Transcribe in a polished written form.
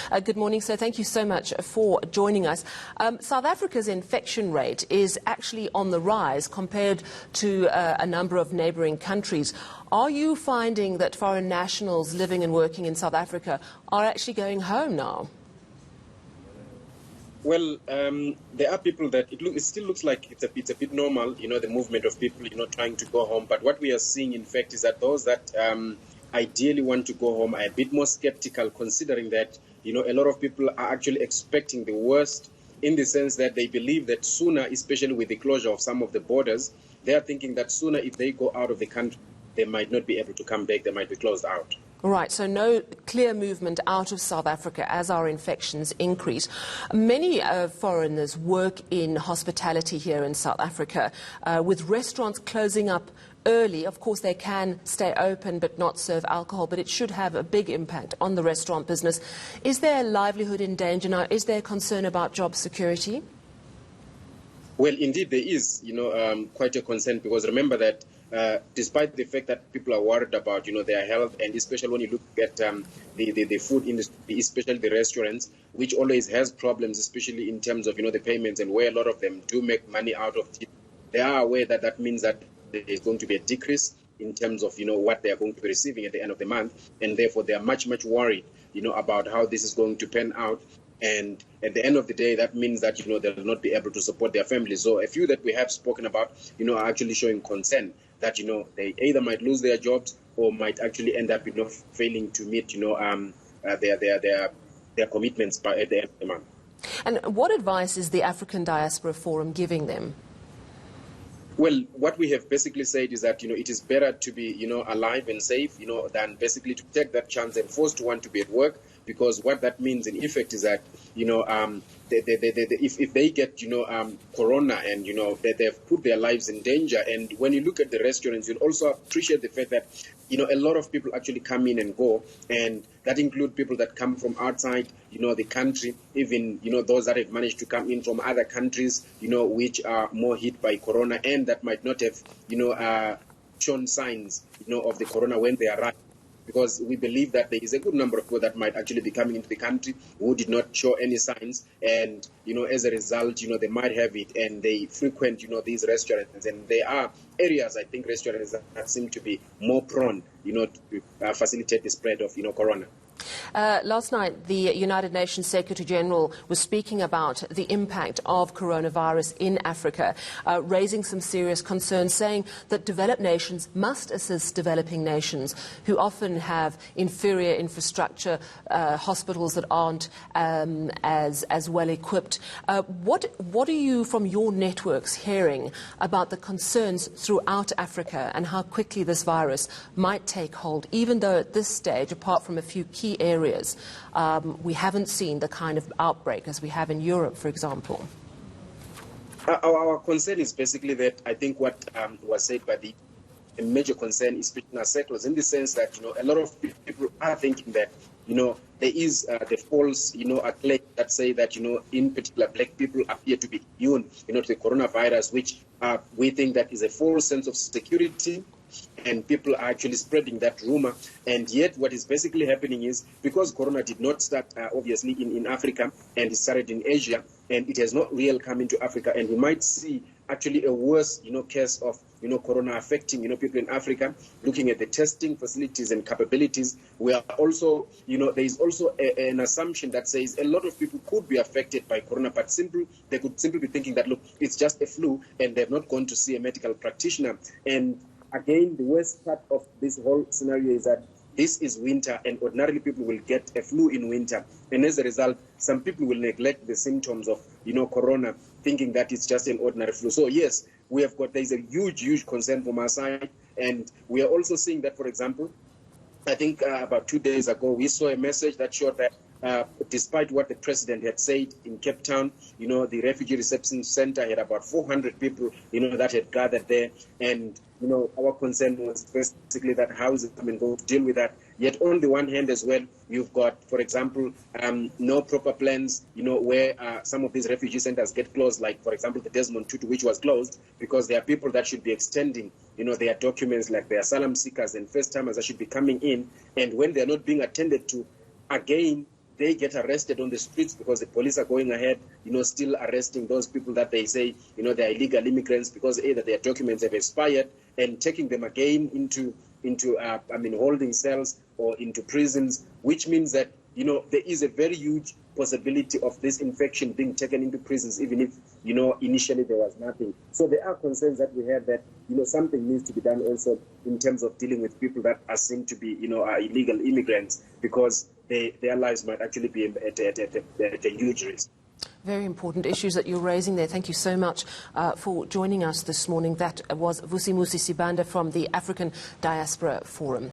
Good morning, sir. Thank you so much for joining us. South Africa's infection rate is actually on the rise compared to a number of neighbouring countries. Are you finding that foreign nationals living and working in South Africa are actually going home now? Well, there are people that it still looks like it's a bit normal, the movement of people, trying to go home. But what we are seeing, in fact, is that those that ideally want to go home are a bit more skeptical, considering that, a lot of people are actually expecting the worst, in the sense that they believe that sooner, especially with the closure of some of the borders, they are thinking that sooner if they go out of the country, they might not be able to come back, they might be closed out. Right, so no clear movement out of South Africa as our infections increase. Many foreigners work in hospitality here in South Africa, with restaurants closing up early. Of course, they can stay open but not serve alcohol, but it should have a big impact on the restaurant business. Is their livelihood in danger now? Is there concern about job security? Well, indeed, there is, quite a concern, because remember that despite the fact that people are worried about, their health, and especially when you look at the food industry, especially the restaurants, which always has problems, especially in terms of, the payments, and where a lot of them do make money out of it, they are aware that that means that there is going to be a decrease in terms of, what they are going to be receiving at the end of the month, and therefore they are much worried, about how this is going to pan out. And at the end of the day, that means that, they'll not be able to support their families. So a few that we have spoken about, are actually showing concern that, they either might lose their jobs or might actually end up, failing to meet, their commitments by at the end of the month. And what advice is the African Diaspora Forum giving them? Well, what we have basically said is that, it is better to be, alive and safe, than basically to take that chance and force to want to be at work, because what that means in effect is that, if they get, corona and, they've put their lives in danger. And when you look at the restaurants, you'll also appreciate the fact that, a lot of people actually come in and go, and that include people that come from outside, the country, even, those that have managed to come in from other countries, which are more hit by corona and that might not have, shown signs, of the corona when they arrive. Because we believe that there is a good number of people that might actually be coming into the country who did not show any signs, and as a result, they might have it, and they frequent, these restaurants, and there are areas, I think, restaurants that seem to be more prone, to facilitate the spread of, corona. Last night, the United Nations Secretary General was speaking about the impact of coronavirus in Africa, raising some serious concerns, saying that developed nations must assist developing nations who often have inferior infrastructure, hospitals that aren't as well equipped. What are you, from your networks, hearing about the concerns throughout Africa and how quickly this virus might take hold, even though at this stage, apart from a few key areas, we haven't seen the kind of outbreak as we have in Europe, for example? Our concern is basically that I think what was said by the major concern is between our sectors, in the sense that, a lot of people are thinking that, there is the false, claim that say that, in particular, black people appear to be immune, to the coronavirus, which we think that is a false sense of security. And people are actually spreading that rumor. And yet what is basically happening is, because corona did not start, obviously, in Africa, and it started in Asia, and it has not really come into Africa, and we might see actually a worse, case of, corona affecting, people in Africa. Looking at the testing facilities and capabilities, we are also, there is also an assumption that says a lot of people could be affected by corona, but they could simply be thinking that, look, it's just a flu, and they've not gone to see a medical practitioner. And again, the worst part of this whole scenario is that this is winter, and ordinarily people will get a flu in winter. And as a result, some people will neglect the symptoms of, corona, thinking that it's just an ordinary flu. So yes, there's a huge concern from our side. And we are also seeing that, for example, I think about 2 days ago, we saw a message that showed that despite what the president had said in Cape Town, the refugee reception center had about 400 people, that had gathered there. And, our concern was basically that how is the government going to deal with that? Yet on the one hand as well, you've got, for example, no proper plans, where some of these refugee centers get closed, like, for example, the Desmond Tutu, which was closed because there are people that should be extending, their documents, like their asylum seekers and first-timers that should be coming in. And when they're not being attended to, again, they get arrested on the streets because the police are going ahead, still arresting those people that they say, they're illegal immigrants because either their documents have expired, and taking them again into holding cells or into prisons, which means that, there is a very huge possibility of this infection being taken into prisons, even if, initially there was nothing. So there are concerns that we have that, something needs to be done also in terms of dealing with people that are seen to be, are illegal immigrants, because their lives might actually be at a huge risk. Very important issues that you're raising there. Thank you so much for joining us this morning. That was Vusumuzi Sibanda from the African Diaspora Forum.